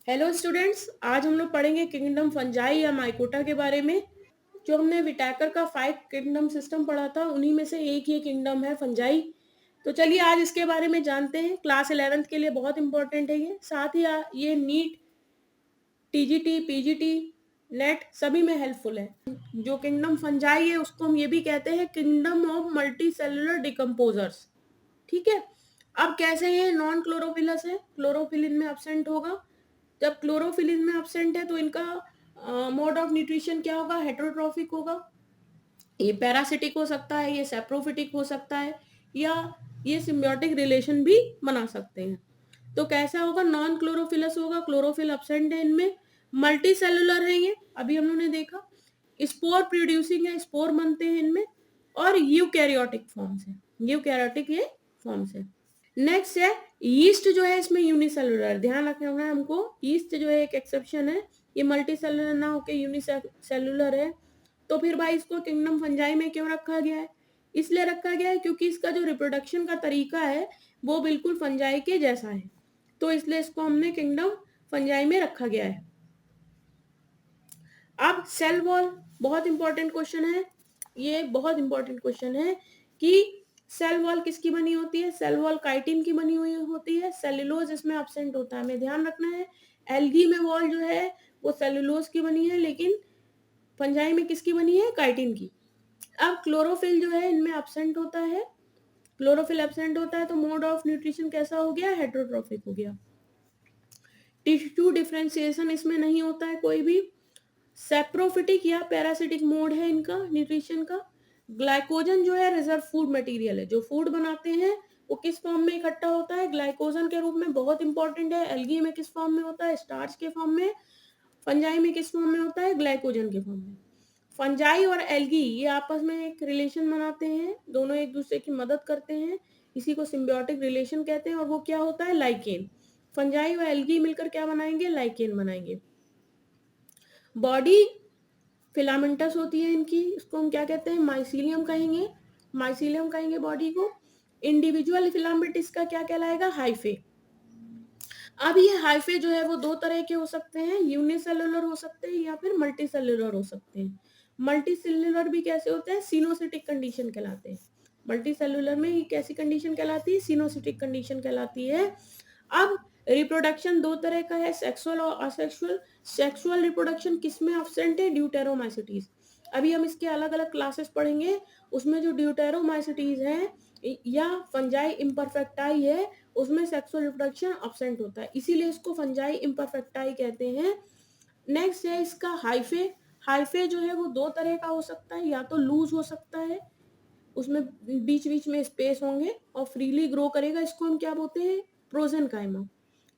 Hello students, आज हम लोग पढ़ेंगे किंगडम फंजाई या माइकोटा के बारे में। जो हमने विटैकर का 5 किंगडम सिस्टम पढ़ा था, उन्हीं में से एक ये किंगडम है फंजाई। तो चलिए आज इसके बारे में जानते हैं। क्लास 11th के लिए बहुत इंपॉर्टेंट है ये। साथ ही ये नीट, टीजीटी, पीजीटी, नेट सभी में हेल्पफुल है। जो किंगडम फंजाई है उसको हम ये भी कहते हैं kingdom of multi cellular decomposers. ठीक है। अब कैसे ये नॉन क्लोरोफिलस है, क्लोरोफिल इनमें एब्सेंट होगा। जब क्लोरोफिल इनमें एब्सेंट है तो इनका मोड ऑफ न्यूट्रिशन क्या होगा? हेटेरोट्रॉफिक होगा। ये पैरासिटिक हो सकता है, ये सेप्रोफिटिक हो सकता है, या ये सिम्बियोटिक रिलेशन भी बना सकते हैं। तो कैसा होगा? नॉन क्लोरोफिलस होगा, क्लोरोफिल एब्सेंट है इनमें। मल्टी सेलुलर है ये, अभी हम लोगों ने देखा। स्पोर प्रोड्यूसिंग है, स्पोर बनते हैं इनमें। और यूकैरियोटिक फॉर्म से, यूकैरियोटिक ये फॉर्म से। नेक्स्ट है यीस्ट, जो है इसमें यूनिसेलुलर। ध्यान रखना होगा हमको, यीस्ट जो है एक एक्सेप्शन है, ये मल्टी सेलुलर ना होके यूनिसेलुलर है। तो फिर भाई इसको किंगडम फंजाई में क्यों रखा गया है? इसलिए रखा गया है क्योंकि इसका जो रिप्रोडक्शन का तरीका है वो बिल्कुल फंजाई के जैसा है, तो इसलिए इसको हमने किंगडम फंजाई में रखा गया है। अब सेल वॉल बहुत इंपॉर्टेंट क्वेश्चन है, ये बहुत इंपॉर्टेंट क्वेश्चन है कि सेल वॉल किसकी बनी होती है? सेल वॉल काइटिन की बनी हुई होती है, सेल्यूलोज इसमें एब्सेंट होता है, हमें ध्यान रखना है। एल्गी में वॉल जो है वो सेल्यूलोज की बनी है, लेकिन फंजाई में किसकी बनी है? काइटिन की। अब क्लोरोफिल जो है इनमें एब्सेंट होता है, क्लोरोफिल एब्सेंट होता है तो मोड ऑफ न्यूट्रिशन कैसा हो गया? हेटेरोट्रॉफिक हो गया। टिश्यू डिफरेंशिएशन इसमें नहीं होता है कोई भी। सेप्रोफिटिक या पैरासिटिक मोड है इनका न्यूट्रिशन का। ग्लाइकोजन जो है रिजर्व फूड मटेरियल है, जो फूड बनाते हैं वो किस फॉर्म में इकट्ठा होता है? ग्लाइकोजन के रूप में, बहुत इंपॉर्टेंट है। एल्गी में किस फॉर्म में होता है? स्टार्च के फॉर्म में। फंजाई में किस फॉर्म में होता है? ग्लाइकोजन के फॉर्म में। फंजाई और एल्गी ये आपस में एक रिलेशन बनाते हैं, दोनों एक दूसरे की मदद करते हैं, इसी को सिम्बियोटिक रिलेशन कहते हैं। और वो क्या होता है? लाइकेन। फंजाई और एल्गी मिलकर क्या बनाएंगे? लाइकेन बनाएंगे। बॉडी फिलामेंटस होती है इनकी, इसको हम क्या कहते हैं? माइसीलियम कहेंगे, माइसीलियम कहेंगे बॉडी को। इंडिविजुअल फिलामेंट इसका क्या कहलाएगा? हाइफे। अब ये हाइफे जो है वो दो तरह के हो सकते हैं, यूनिसेलुलर हो सकते हैं या फिर मल्टी सेलुलर हो सकते हैं। मल्टी सेलुलर भी कैसे होते हैं? सिनोसिटिक कंडीशन कहलाते हैं। मल्टी सेलुलर में ये कैसी कंडीशन कहलाती है? सिनोसिटिक कंडीशन कहलाती है। अब रिप्रोडक्शन दो तरह का है, सेक्सुअल और असेक्सुअल। सेक्सुअल रिप्रोडक्शन किसमें एब्सेंट है? ड्यूटेरोमाइसिटीज। अभी हम इसके अलग अलग क्लासेस पढ़ेंगे, उसमें जो ड्यूटेरोमाइसिटीज है या फंजाई इम्परफेक्टाई है, उसमें सेक्सुअल रिप्रोडक्शन एब्सेंट होता है, इसीलिए इसको फंजाई इम्परफेक्टाई कहते हैं। नेक्स्ट है इसका हाइफे। हाइफे जो है वो दो तरह का हो सकता है, या तो लूज हो सकता है, उसमें बीच बीच में स्पेस होंगे और फ्रीली ग्रो करेगा, इसको हम क्या बोलते हैं? प्रोजेनकाइमा।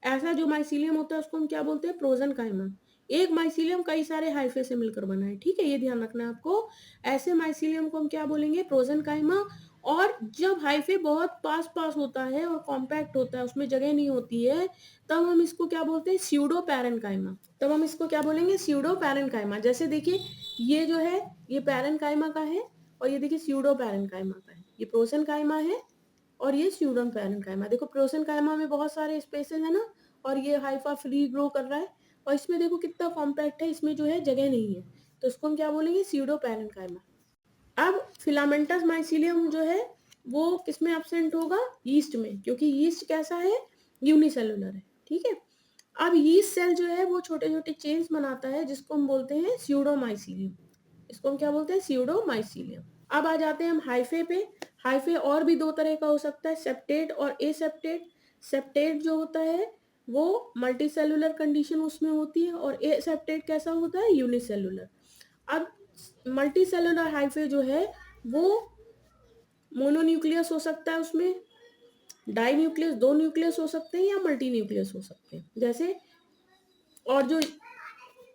ऐसा जो माइसीलियम होता है उसको हम क्या बोलते हैं? प्रोजेनकाइमा। एक माइसीलियम कई सारे हाइफे से मिलकर बना है, ठीक है, ये ध्यान रखना है आपको। ऐसे माइसीलियम को हम क्या बोलेंगे? प्रोजेनकाइमा। और जब हाइफे बहुत पास पास होता है और कॉम्पैक्ट होता है, उसमें जगह नहीं होती है, तब हम इसको क्या बोलते हैं? Pseudo parenchyma. तब हम इसको क्या बोलेंगे? Pseudo parenchyma. जैसे देखिए ये जो है ये पैरेनकाइमा का है, और ये देखिए स्यूडो पैरेनकाइमा का है। ये प्रोसेनकाइमा है और ये स्यूडो पैरेनकाइमा। देखो प्रोसेनकाइमा में बहुत सारे स्पेसेस है ना, और ये हाइफा फ्री ग्रो कर रहा है, और इसमें देखो कितना कॉम्पैक्ट है, इसमें जो है जगह नहीं है, तो इसको हम क्या बोलेंगे? Pseudo parenchyma. अब फिलामेंटस माइसीलियम जो है वो किसमें एब्सेंट होगा? यीस्ट में, क्योंकि यीस्ट कैसा है? यूनिसेलुलर है, ठीक है। अब यीस्ट सेल जो है वो छोटे छोटे चेन्स बनाता है, जिसको हम बोलते हैं स्यूडोमाइसीलियम। इसको हम क्या बोलते हैं? स्यूडोमाइसीलियम। अब आ जाते हैं हम हाइफे पे। हाइफे और भी दो तरह का हो सकता है, सेप्टेट और एसेप्टेट। सेप्टेट जो होता है वो मल्टी सेलुलर कंडीशन उसमें होती है, और एसेप्टेट कैसा होता है? यूनिसेलुलर। अब मल्टी सेलुलर हाइफे जो है वो मोनोन्यूक्लियस हो सकता है, उसमें डाई न्यूक्लियस, दो न्यूक्लियस हो सकते हैं, या मल्टी न्यूक्लियस हो सकते हैं जैसे। और जो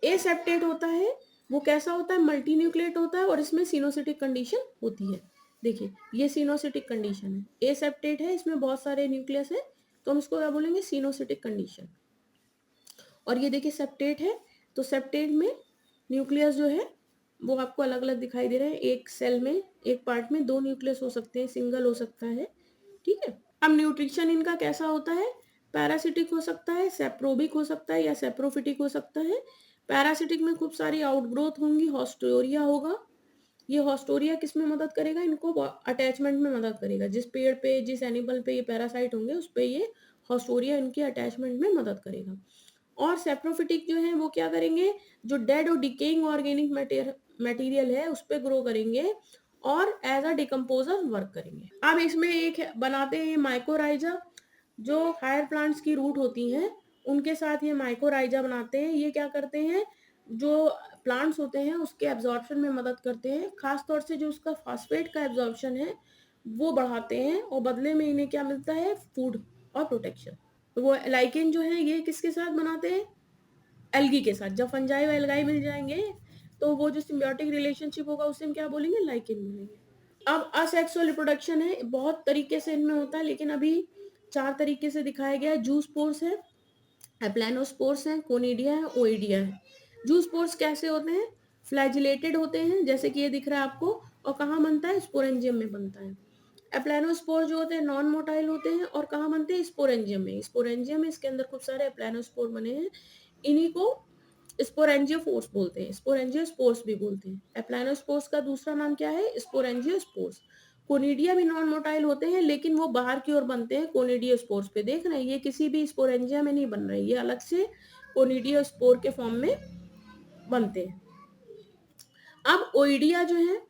एसेप्टेट होता है वो कैसा होता है? मल्टी न्यूक्लिएट होता है, और इसमें सिनोसिटिक कंडीशन होती है। देखिए ये सिनोसिटिक कंडीशन है, एसेप्टेट है, इसमें बहुत सारे न्यूक्लियस है, तो हम इसको क्या बोलेंगे? सिनोसिटिक कंडीशन। और ये देखिए सेप्टेट है, तो सेप्टेट में न्यूक्लियस जो है वो आपको अलग अलग दिखाई दे रहे हैं। एक सेल में, एक पार्ट में दो न्यूक्लियस हो सकते हैं, सिंगल हो सकता है, ठीक है। अब न्यूट्रिशन इनका कैसा होता है? पैरासिटिक हो सकता है, सेप्रोबिक हो सकता है या सेप्रोफिटिक हो सकता है। पैरासिटिक में खूब सारी आउटग्रोथ होंगी, हॉस्टोरिया होगा। ये हॉस्टोरिया किस में मदद करेगा? इनको अटैचमेंट में मदद करेगा। जिस पेड़ पे, जिस एनिमल पे ये पैरासाइट होंगे उस पे ये हॉस्टोरिया इनके अटैचमेंट में मदद करेगा। और सेप्रोफिटिक जो है वो क्या करेंगे? जो डेड और डिकेइंग ऑर्गेनिक मटेरियल है उस पे ग्रो करेंगे और एज अ डिकम्पोजर वर्क करेंगे। अब इसमें एक बनाते हैं माइकोराइजा, जो हायर प्लांट्स की रूट होती हैं उनके साथ ये माइकोराइजा बनाते हैं। ये क्या करते हैं? जो प्लांट्स होते हैं उसके एब्जॉर्प्शन में मदद करते हैं, खास तौर से जो उसका फास्फेट का एब्जॉर्प्शन है वो बढ़ाते हैं और बदले में इन्हें क्या मिलता है? फूड और प्रोटेक्शन। वो लाइकेन जो है ये किसके साथ बनाते हैं? एल्गी के साथ। जब फंजाई और एल्गाई मिल जाएंगे तो वो जो सिम्बियोटिक रिलेशनशिप होगा उसे हम क्या बोलेंगे? लाइकेन बोलेंगे। अब असेक्सुअल रिप्रोडक्शन है, बहुत तरीके से इनमें होता है लेकिन अभी 4 तरीके से दिखाया गया है। जूस्पोर्स है, एप्लानोस्पोर्स है, कोनिडिया है, ओइडिया है। जूस्पोर्स कैसे होते हैं? फ्लैजिलेटेड होते हैं जैसे कि ये दिख रहा है आपको, और कहाँ बनता है? स्पोरेंजियम में बनता है। एप्लानोस्पोर जो होते हैं नॉन मोटाइल होते हैं और कहाँ बनते हैं? स्पोरेंजियम में। स्पोरेंजियम में इसके अंदर खूब सारे एप्लानोस्पोर बने हैं, इन्हीं को स्पोरेंजियोफोर्स बोलते हैं, स्पोरेंजियोस्पोर्स भी बोलते हैं। एप्लानोस्पोर्स का दूसरा नाम क्या है? स्पोरेंजियोस्पोर्स। कोनिडिया भी नॉन मोटाइल होते हैं लेकिन वो बाहर की ओर बनते हैं कोनिडियोस्पोर्स पे। देख रहे हैं ये किसी भी स्पोरेंजिया में नहीं बन रहे, ये अलग से कोनिडियोस्पोर के फॉर्म में बनते हैं। अब ओइडिया जो है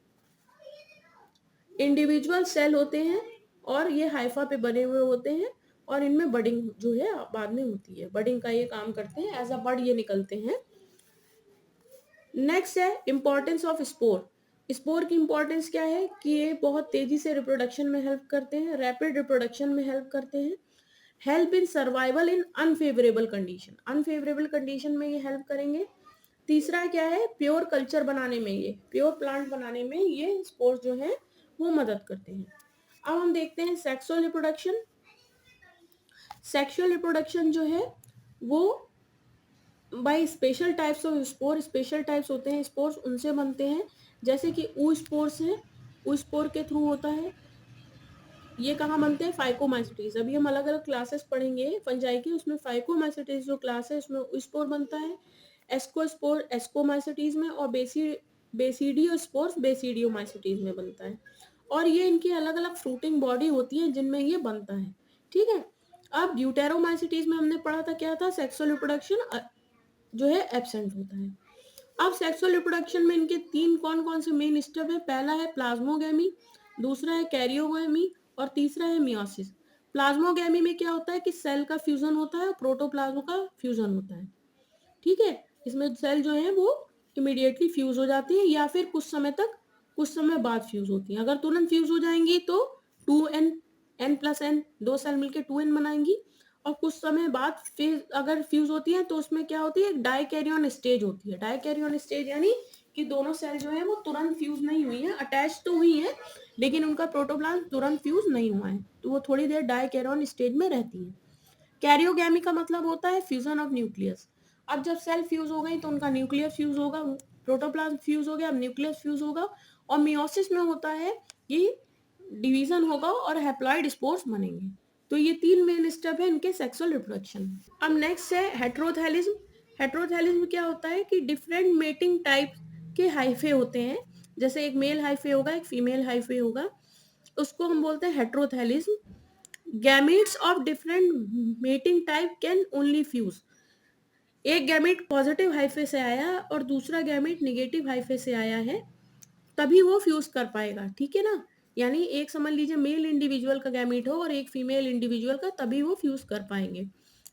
इंडिविजुअल सेल होते हैं और ये हाइफा पे बने हुए होते हैं और इनमें बडिंग जो है बाद में होती है। बडिंग का ये काम करते हैं, एज अ बड ये निकलते हैं। नेक्स्ट है इंपॉर्टेंस ऑफ स्पोर। स्पोर की इंपॉर्टेंस क्या है? कि ये बहुत तेजी से रिप्रोडक्शन में हेल्प करते हैं, रैपिड रिप्रोडक्शन में हेल्प करते हैं, help in survival in unfavourable condition. Unfavourable condition में ये हेल्प करेंगे। तीसरा क्या है? प्योर कल्चर बनाने में, ये प्योर प्लांट बनाने में ये स्पोर्स जो है वो मदद करते हैं। अब हम देखते हैं सेक्सुअल रिप्रोडक्शन। सेक्सुअल रिप्रोडक्शन जो है वो by special types of spore, special types होते हैं स्पोर्स, उनसे बनते हैं। जैसे कि ऊ स्पोर्स है, ऊ स्पोर के थ्रू होता है। ये कहाँ बनते हैं? फाइकोमाइसिटीज। अभी हम अलग अलग क्लासेस पढ़ेंगे फंजाई की, उसमें फाइकोमाइसिटीज जो क्लास है उसमें ऊ स्पोर बनता है, एस्कोस्पोर एस्कोमाइसिटीज में, और बेसिडियोस्पोर्स बेसिडियोमाइसिटीज में बनता है। और ये इनकी अलग अलग फ्रूटिंग बॉडी होती है जिनमें ये बनता है। ठीक है। अब ड्यूटेरोमाइसिटीज में हमने पढ़ा था क्या था? सेक्सुअल रिप्रोडक्शन जो है एब्सेंट होता है। अब सेक्सुअल रिप्रोडक्शन में इनके 3 कौन कौन से मेन स्टेप है? पहला है प्लाज्मोगेमी, दूसरा है कैरियोगेमी और तीसरा है मियोसिस। प्लाज्मोगेमी में क्या होता है कि सेल का फ्यूजन होता है और प्रोटोप्लाज्म का फ्यूजन होता है। ठीक है। इसमें सेल जो है वो इमीडिएटली फ्यूज हो जाती है या फिर कुछ समय बाद फ्यूज होती है। अगर तुरंत फ्यूज हो जाएंगी तो 2n, n+n, 2 सेल मिलकर 2n बनाएंगी, और कुछ समय बाद फिर अगर फ्यूज होती है तो उसमें क्या होती है? डाइकैरियन स्टेज होती है। डाइकैरियन स्टेज यानी कि दोनों सेल जो है वो तुरंत फ्यूज नहीं हुई है, अटैच तो हुई है लेकिन उनका प्रोटोप्लाज्म तुरंत फ्यूज नहीं हुआ है, तो वो थोड़ी देर डाइकैरियन स्टेज में रहती है। कैरियोगेमी का मतलब होता है फ्यूजन ऑफ न्यूक्लियस। अब जब सेल फ्यूज हो गई तो उनका न्यूक्लियस फ्यूज होगा, प्रोटोप्लाज्म फ्यूज हो गया, अब न्यूक्लियस फ्यूज होगा। और मियोसिस में होता है कि डिवीजन होगा और हैप्लॉइड स्पोर्स बनेंगे। तो ये 3 मेन स्टेप है इनके सेक्सुअल रिप्रोडक्शन में। अब नेक्स्ट है हेट्रोथैलिज्म। हेट्रोथैलिज्म क्या होता है कि डिफरेंट मेटिंग टाइप के हाइफे होते हैं। जैसे एक मेल हाइफे होगा, एक फीमेल हाइफे होगा, उसको हम बोलते हैं heterothallism. Gametes of different mating type can only fuse. एक गैमेट पॉजिटिव हाइफे से आया और दूसरा गैमेट निगेटिव हाइफे से आया है, तभी वो फ्यूज कर पाएगा। ठीक है ना? यानी एक समझ लीजिए मेल इंडिविजुअल का गैमेट हो और एक फीमेल इंडिविजुअल का, तभी वो फ्यूज कर पाएंगे।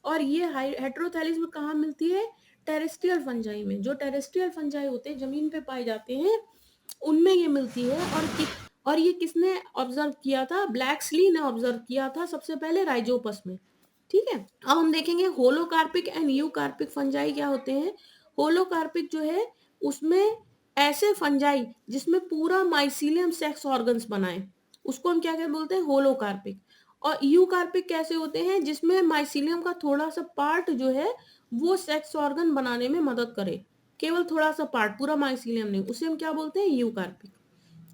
और ये हेट्रोथैलिज्म कहाँ मिलती है? टेरेस्ट्रियल फंजाई में। जो टेरेस्ट्रियल फंजाई होते हैं, जमीन पे पाए जाते हैं, उनमें ये मिलती है। और ये किसने ऑब्जर्व किया था? ब्लैक्सली ने ऑब्जर्व किया था सबसे पहले राइजोपस में। ठीक है। अब हम देखेंगे होलोकार्पिक एंड यूकार्पिक फंजाई क्या होते हैं। होलोकार्पिक जो है उसमें ऐसे फंजाई जिसमें पूरा माइसीलियम सेक्स ऑर्गन्स बनाए, उसको हम क्या क्या बोलते हैं? होलोकार्पिक। और यूकार्पिक कैसे होते हैं? जिसमें माइसीलियम का थोड़ा सा पार्ट जो है वो सेक्स ऑर्गन बनाने में मदद करे, केवल थोड़ा सा पार्ट, पूरा माइसीलियम नहीं, उसे हम क्या बोलते हैं? यूकार्पिक।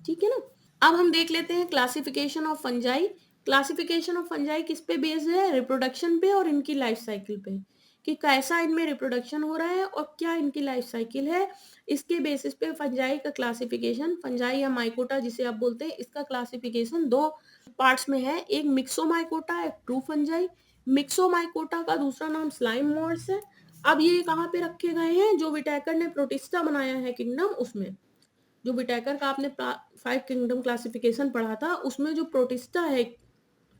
ठीक है ना? अब हम देख लेते हैं classification of fungi. Classification of fungi किस पे बेस्ड है? रिप्रोडक्शन पे और इनकी लाइफ साइकिल पे, कि कैसा इनमें रिप्रोडक्शन हो रहा है और क्या इनकी लाइफ साइकिल है। इसके बेसिस पे फंजाई का क्लासिफिकेशन, फंजाई या माइकोटा जिसे आप बोलते हैं, इसका क्लासिफिकेशन दो पार्ट्स में है, एक मिक्सोमाइकोटा, एक ट्रू फंजाई। मिक्सोमाइकोटा का दूसरा नाम स्लाइम मोल्ड्स है। अब ये कहाँ पे रखे गए हैं? जो विटेकर ने प्रोटिस्टा बनाया है किंगडम, उसमें। जो विटेकर का आपने 5 किंगडम क्लासिफिकेशन पढ़ा था, उसमें जो प्रोटिस्टा है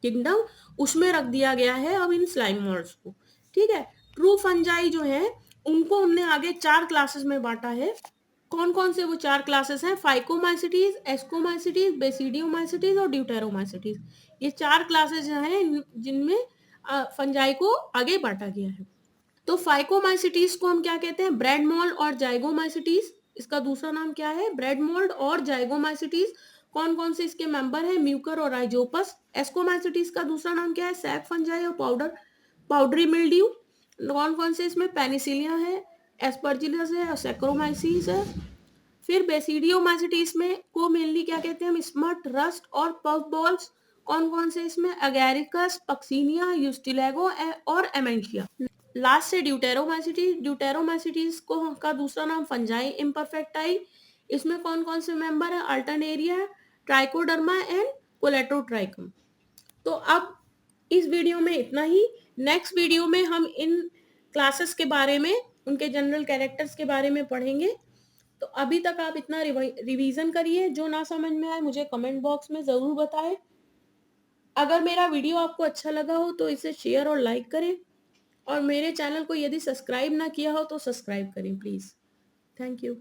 किंगडम, उसमें रख दिया गया है अब इन स्लाइम मोल्ड्स को। ठीक है। ट्रू फंजाई जो है, उनको हमने आगे 4 क्लासेस में बांटा है। कौन कौन से वो 4 क्लासेस हैं? फाइकोमाइसिटीज, एस्कोमाइसिटीज, बेसिडियोमाइसिटीज और ड्यूटेरोमाइसिटीज। ये 4 क्लासेस हैं जिनमें फंजाई को आगे बांटा गया है। तो फाइकोमाइसिटीज को हम क्या कहते हैं? ब्रेड मोल्ड और जाइगोमाइसिटीज। इसका दूसरा नाम क्या है? ब्रेड मोल्ड और जाइगोमाइसिटीज। कौन कौन से इसके मेंबर हैं? म्यूकर और राइजोपस। एस्कोमाइसिटीज का दूसरा नाम क्या है? सैक फंजाई और पाउडरी मिल्ड्यू। कौन कौन से इसमें? पेनिसिलिया है, एस्परजिलस है और सैक्रोमाइसीस है। फिर बेसिडियोमाइसिटीज में को मेनली क्या कहते हैं हम? स्मट, रस्ट और पफ बॉल्स। कौन कौन से इसमें? एगैरिकस, पक्सीनिया, यूस्टिलेगो और एमेंशिया। लास्ट से ड्यूटेरोमाइसिटीज। ड्यूटेरोमाइसिटीज को का दूसरा नाम फंजाई इम्परफेक्टाई। इसमें कौन कौन से मेंबर है? Alternaria, trichoderma and Colletotrichum. तो अब इस वीडियो में इतना ही। नेक्स्ट वीडियो में हम इन क्लासेस के बारे में, उनके जनरल कैरेक्टर्स के बारे में पढ़ेंगे। तो अभी तक आप इतना रिवीजन करिए। जो ना समझ में आए मुझे कमेंट बॉक्स में ज़रूर बताएं। अगर मेरा वीडियो आपको अच्छा लगा हो तो इसे शेयर और लाइक करें, और मेरे चैनल को यदि सब्सक्राइब ना किया हो तो सब्सक्राइब करें प्लीज़। Thank you.